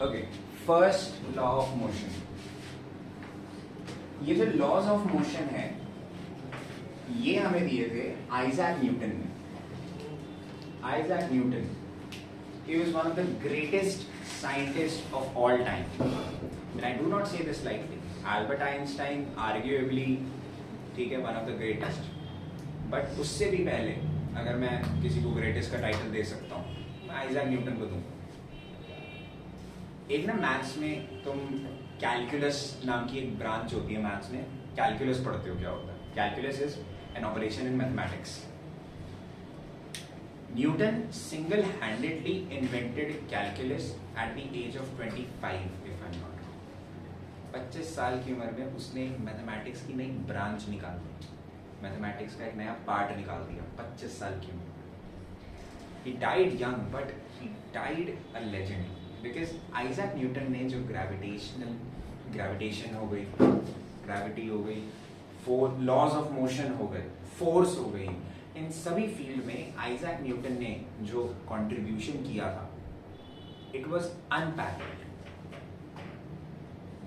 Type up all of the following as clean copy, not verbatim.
Okay, first law of motion. ये जो laws of motion है ये हमें दिए थे आइजैक न्यूटन ने। Isaac Newton, he was one of the greatest scientists of all time, and I do not say this lightly. Albert Einstein arguably ठीक है one of the greatest, but उससे भी पहले अगर मैं किसी को ग्रेटेस्ट का टाइटल दे सकता हूँ मैं आइजैक न्यूटन को दूँ। एक ना मैथ्स में तुम कैलकुलस नाम की एक ब्रांच होती है मैथ्स में, कैलकुलस पढ़ते हो। क्या होता है calculus? Is an operation in mathematics. Newton single-handedly invented calculus at the age of 25, if I'm not wrong. 25 साल की उम्र में उसने मैथमेटिक्स की नई ब्रांच निकाल दी, मैथमेटिक्स का एक नया पार्ट निकाल दिया 25 साल की उम्र में। He died young, but he died a legend because Isaac Newton ने जो ग्रेविटेशन हो गई, ग्रेविटी हो गई, लॉज ऑफ मोशन हो गए, फोर्स हो गई, इन सभी फील्ड में आइजैक न्यूटन ने जो कंट्रीब्यूशन किया था it was unparalleled.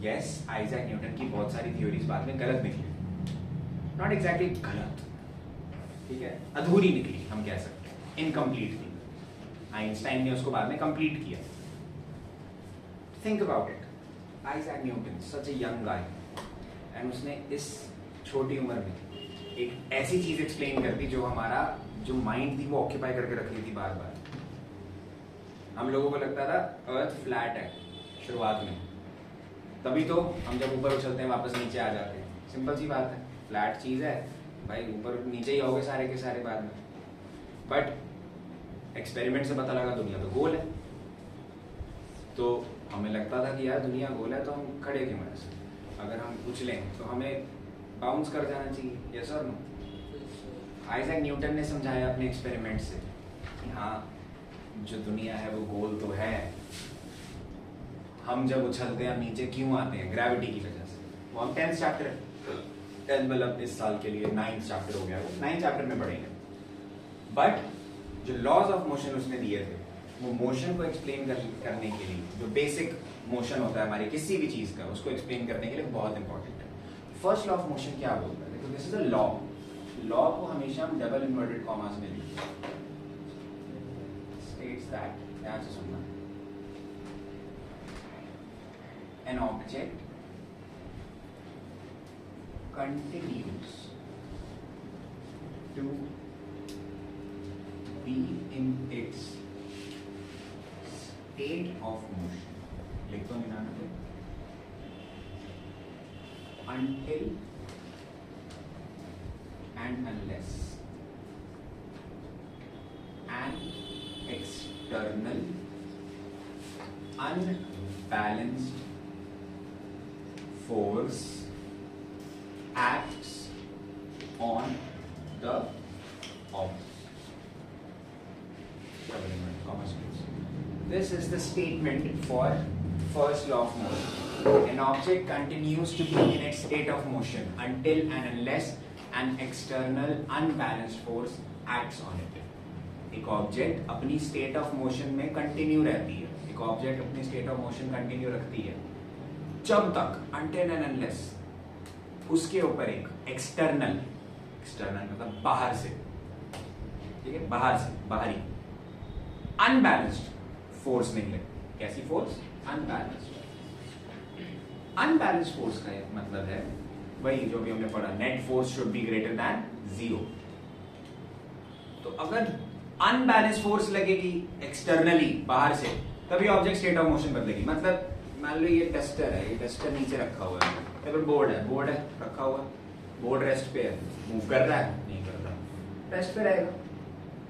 Yes, Isaac Newton की बहुत सारी थ्योरीज बाद में गलत निकली, नॉट एग्जैक्टली गलत, ठीक है, अधूरी निकली, हम कह सकते हैं इनकम्प्लीट थी। आइंस्टाइन ने उसको बाद में कंप्लीट किया। Think about it, Isaac Newton such a young guy, and उसने इस छोटी उम्र में एक ऐसी चीज एक्सप्लेन कर दी जो हमारा जो माइंड थी वो ऑक्यूपाई करके रख रही थी बार बार। हम लोगों को लगता था अर्थ फ्लैट है शुरुआत में, तभी तो हम जब ऊपर उछलते हैं वापस नीचे आ जाते हैं। सिंपल सी बात है, फ्लैट चीज है भाई, ऊपर नीचे ही होगे सारे के सारे बाद में। बट एक्सपेरिमेंट से पता लगा दुनिया तो गोल है, तो हमें लगता था कि यार दुनिया गोल है तो हम खड़े क्यों हैं, अगर हम उछलें तो हमें बाउंस कर जाना चाहिए। यस और नो? आइजैक न्यूटन ने समझाया अपने एक्सपेरिमेंट से कि हाँ जो दुनिया है वो गोल तो है, हम जब उछलते हैं नीचे क्यों आते हैं, ग्रेविटी की वजह से। वो हम 10th चैप्टर, 10th मतलब इस साल के लिए 9th चैप्टर हो गया, वो 9th चैप्टर में पढ़ेंगे। बट जो लॉज ऑफ मोशन उसने दिए थे वो मोशन को एक्सप्लेन करने के लिए, जो बेसिक मोशन होता है हमारी किसी भी चीज का, उसको एक्सप्लेन करने के लिए बहुत इंपॉर्टेंट है। फर्स्ट लॉ ऑफ मोशन क्या बोलता है? देखो, this is a law. Law को हमेशा हम डबल इन्वर्टेड कॉमास में लिखते हैं। स्टेट्स दैट, ध्यान से सुनना, an object continues to be in its state of motion. लिख दो निनाना पे, until and unless an external unbalanced force acts on the object. This is the statement for first law of motion. An object continues to be in its state of motion until and unless an external unbalanced force acts on it. एक object अपनी state of motion में continue रहती है, एक object अपनी state of motion continue रखती है जब तक, until and unless, उसके ऊपर एक एक्सटर्नल मतलब बाहर से, ठीक है, बाहर से, बाहरी अनबैलेंस्ड फोर्स नहीं लगती। कैसी फोर्स? अनबैलेंस्ड। अनबैलेंस्ड फोर्स का मतलब है वही जो भी हमने पढ़ा, net force should be greater than 0। तो अगर अनबैलेंस्ड फोर्स लगेगी एक्सटर्नली बाहर से, तभी ऑब्जेक्ट स्टेट ऑफ मोशन बदलेगी। मतलब मान लो ये टेस्टर है, ये टेस्टर नीचे रखा हुआ है, तो बोर्ड है रखा हुआ, बोर्ड रेस्ट पे है, मूव कर रहा है? नहीं कर रहा, रेस्ट पे रहेगा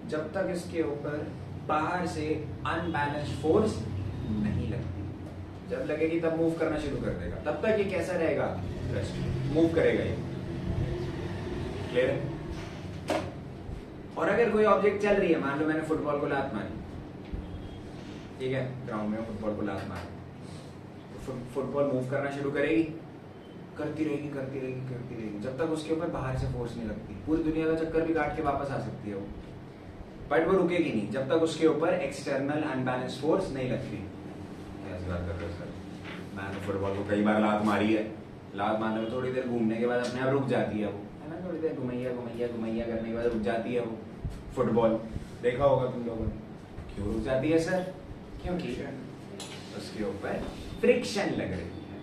जब तक इसके ऊपर बाहर से अनबैलेंस्ड फोर्स नहीं लगती। जब लगेगी तब मूव करना शुरू कर देगा, तब तक ये कैसा रहेगा? रेस्ट, मूव करेगा ये। क्लियर है? और अगर कोई ऑब्जेक्ट चल रही है, मान लो मैंने फुटबॉल को लात मारी, ठीक है, ग्राउंड में फुटबॉल को लात मारी, तो फुटबॉल मूव करना शुरू करेगी, करती रहेगी जब तक उसके ऊपर बाहर से फोर्स नहीं लगती। पूरी दुनिया का चक्कर भी काट के वापस आ सकती है वो, बट वो रुकेगी नहीं जब तक उसके ऊपर एक्सटर्नल अनबैलेंस फोर्स नहीं लगती। ऐसी बात कर फुटबॉल को कई बार लात मारी है, लात मारने में थोड़ी देर घूमने के बाद अपने आप रुक जाती है वो, है ना, थोड़ी देर घुमैया घुमैया घुमैया करने के बाद रुक जाती है वो फुटबॉल, देखा होगा तुम लोगों ने। क्यों रुक जाती है सर? क्योंकि उसके ऊपर फ्रिक्शन लग रही है,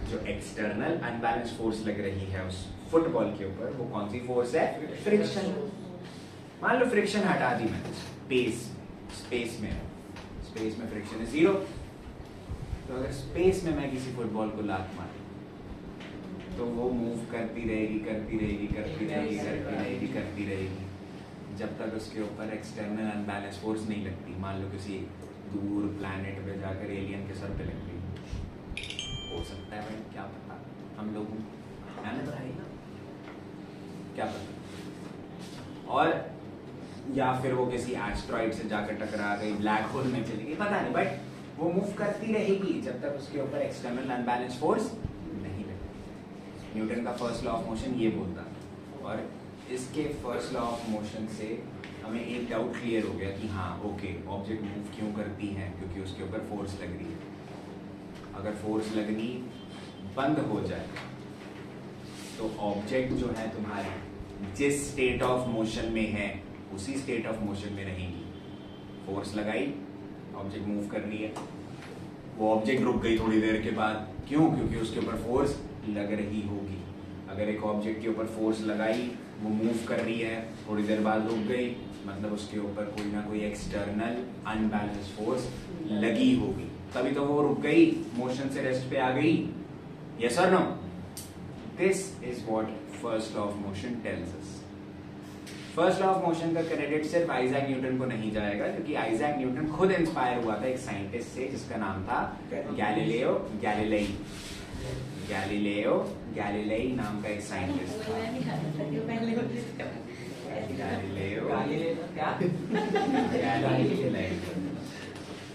जो एक्सटर्नल अनबैलेंस फोर्स लग रही है उस फुटबॉल के ऊपर, वो कौन सी फोर्स है? फ्रिक्शन। मान लो फ्रिक्शन हटा दी मैंने, स्पेस में फ्रिक्शन है 0, तो अगर स्पेस में मैं किसी फुटबॉल को लात मारूं तो वो मूव करती रहेगी जब तक उसके ऊपर एक्सटर्नल अनबैलेंस फोर्स नहीं लगती। मान लो किसी दूर प्लैनेट पे जाकर एलियन के सर पे लग गई, हो सकता है भाई, क्या पता, हम लोगों को मैंने तो है ही ना, क्या पता। और या फिर वो किसी एस्ट्रॉइड से जाकर टकरा गई, ब्लैक होल में चली गई, पता नहीं, बट वो मूव करती रहेगी जब तक उसके ऊपर एक्सटर्नल अनबैलेंस फोर्स नहीं लगती। न्यूटन का फर्स्ट लॉ ऑफ मोशन ये बोलता है, और इसके फर्स्ट लॉ ऑफ मोशन से हमें एक डाउट क्लियर हो गया कि हाँ ओके, ऑब्जेक्ट मूव क्यों करती है, क्योंकि उसके ऊपर फोर्स लग रही है। अगर फोर्स लगनी बंद हो जाए तो ऑब्जेक्ट जो है तुम्हारी जिस स्टेट ऑफ मोशन में है उसी स्टेट ऑफ मोशन में रहेगी। फोर्स लगाई, ऑब्जेक्ट मूव कर रही है, वो ऑब्जेक्ट रुक गई थोड़ी देर के बाद, क्यों? क्योंकि उसके ऊपर फोर्स लग रही होगी। अगर एक ऑब्जेक्ट के ऊपर फोर्स लगाई, वो मूव कर रही है, थोड़ी देर बाद रुक गई, मतलब उसके ऊपर कोई ना कोई एक्सटर्नल अनबैलेंस फोर्स लगी होगी, तभी तो वो रुक गई, मोशन से रेस्ट पे आ गई। यस और no? This is what first law of motion tells us. First law of motion का क्रेडिट सिर्फ आइजैक न्यूटन को नहीं जाएगा, क्योंकि आइजैक न्यूटन खुद इंस्पायर हुआ था एक साइंटिस्ट से जिसका नाम था गैलीलियो गैलीलेई। गैलीलियो गैलीलेई नाम का एक साइंटिस्ट था।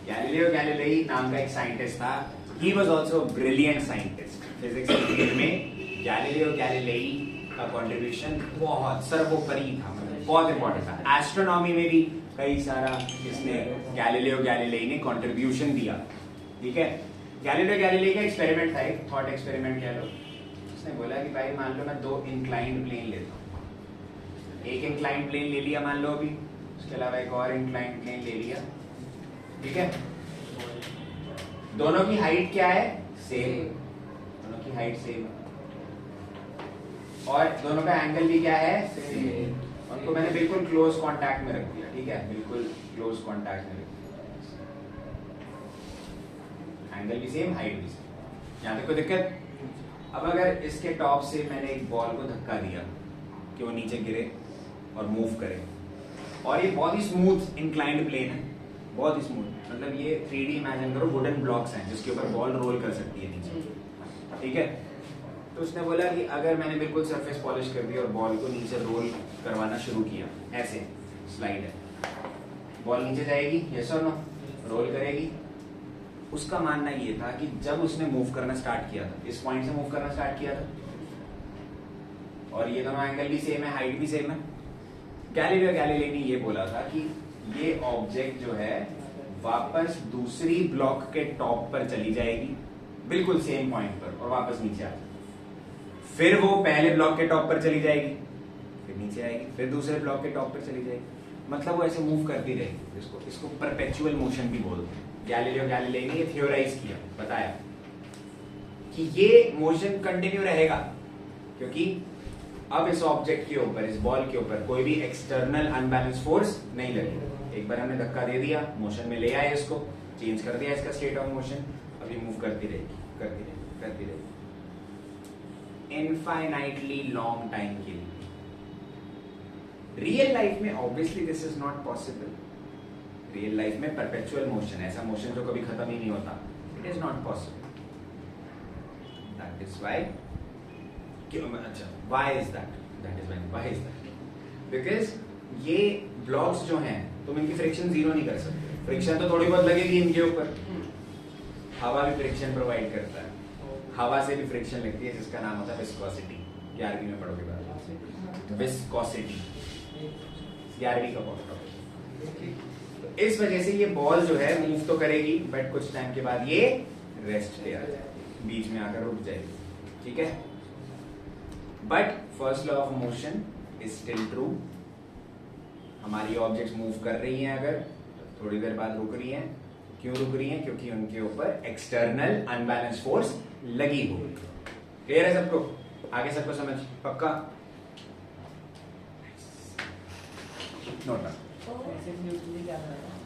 गैलीलियो गैलीलेई नाम का एक साइंटिस्ट था। He was also brilliant scientist. Physics के फील्ड में गैलीलियो गैलीलेई का कंट्रीब्यूशन बहुत सर्वोपरि था, बहुत इंपॉर्टेंट था। एस्ट्रोनॉमी में भी कई सारा इसने गैलीलियो गैलीलेई ने कंट्रीब्यूशन दिया। ठीक है, गैलीलियो गैलीलेई का एक्सपेरिमेंट था, एक थॉट एक्सपेरिमेंट कह लो। उसने बोला कि भाई मान लो मैं 2 इंक्लाइंड प्लेन लेता हूँ, एक इंक्लाइंड प्लेन ले लिया मान लो अभी, उसके अलावा एक और इंक्लाइंड प्लेन ले लिया, ठीक है, दोनों की हाइट क्या है? सेम, दोनों की हाइट सेम है, और दोनों का एंगल भी क्या है? सेम। उनको मैंने बिल्कुल क्लोज कांटेक्ट में रख दिया, ठीक है, बिल्कुल क्लोज कांटेक्ट में रख दिया, एंगल भी सेम, हाइट भी सेम। यहाँ तक कोई दिक्कत? अब अगर इसके टॉप से मैंने एक बॉल को धक्का दिया कि वो नीचे गिरे और मूव करे, और ये बहुत ही स्मूथ इंक्लाइंड प्लेन है, बहुत ही स्मूथ, मतलब ये 3D इमेजिन करो, वुडन ब्लॉक्स हैं जिसके ऊपर बॉल रोल कर सकती है नीचे, ठीक है। तो उसने बोला कि अगर मैंने बिल्कुल सरफेस पॉलिश कर दिया और बॉल को नीचे रोल करवाना शुरू किया, ऐसे स्लाइड है, बॉल नीचे जाएगी, यस और नो? रोल करेगी। उसका मानना ये था कि जब उसने मूव करना स्टार्ट किया था, इस पॉइंट से मूव करना स्टार्ट किया था, और ये दोनों एंगल भी सेम है, हाइट भी सेम है, गैलीलियो गैलीलेई ने ये बोला था कि ये ऑब्जेक्ट जो है वापस दूसरी ब्लॉक के टॉप पर चली जाएगी, बिल्कुल सेम पॉइंट पर, और वापस नीचे आ जाएगी। फिर वो पहले ब्लॉक के टॉप पर चली जाएगी, फिर नीचे आएगी, फिर दूसरे ब्लॉक के टॉप पर चली जाएगी, मतलब वो ऐसे मूव करती रहेगी। इसको परपेचुअल मोशन भी बोलते हैं। गैलीलियो गैलीलेई ने ये थियोराइज किया, बताया कि ये मोशन कंटिन्यू रहेगा, क्योंकि अब इस ऑब्जेक्ट के ऊपर, इस बॉल के ऊपर कोई भी एक्सटर्नल अनबैलेंस फोर्स नहीं लगेगा। एक बार हमने धक्का दे दिया, मोशन में ले आए, इसको चेंज कर दिया इसका स्टेट ऑफ मोशन, अब ये मूव करती रहेगी, करती रहेगी, करती रहेगी इनफाइनाइटली लॉन्ग टाइम के लिए। रियल लाइफ में obviously this is not possible. Real life में परपेचुअल मोशन, ऐसा मोशन जो कभी खत्म ही नहीं होता, it is not possible. That is why, अच्छा why is that? That is why is that? Because ये ब्लॉक्स जो हैं, तुम इनकी फ्रिक्शन जीरो नहीं कर सकते। फ्रिक्शन तो थोड़ी बहुत लगेगी इनके ऊपर, हवा भी फ्रिक्शन प्रोवाइड करता है, हवा से भी फ्रिक्शन लगती है, जिसका नाम होता है विस्कोसिटी। 11वीं में पढ़ोगे बाद, विस्कोसिटी 11वीं का टॉपिक। तो इस वजह से ये बॉल जो है मूव तो करेगी, बट कुछ टाइम के बाद ये रेस्ट पे आ जाएगी, बीच में आकर रुक जाएगी, ठीक है। But first law of motion is still true. हमारी ऑब्जेक्ट्स मूव कर रही हैं अगर, थोड़ी देर बाद रुक रही हैं। क्यों रुक रही हैं? क्योंकि उनके ऊपर एक्सटर्नल अनबैलेंस फोर्स लगी हुई। क्लियर है सबको? आगे सबको समझ पक्का? Note down. ऐसे न्यूट्रली क्या करेगा?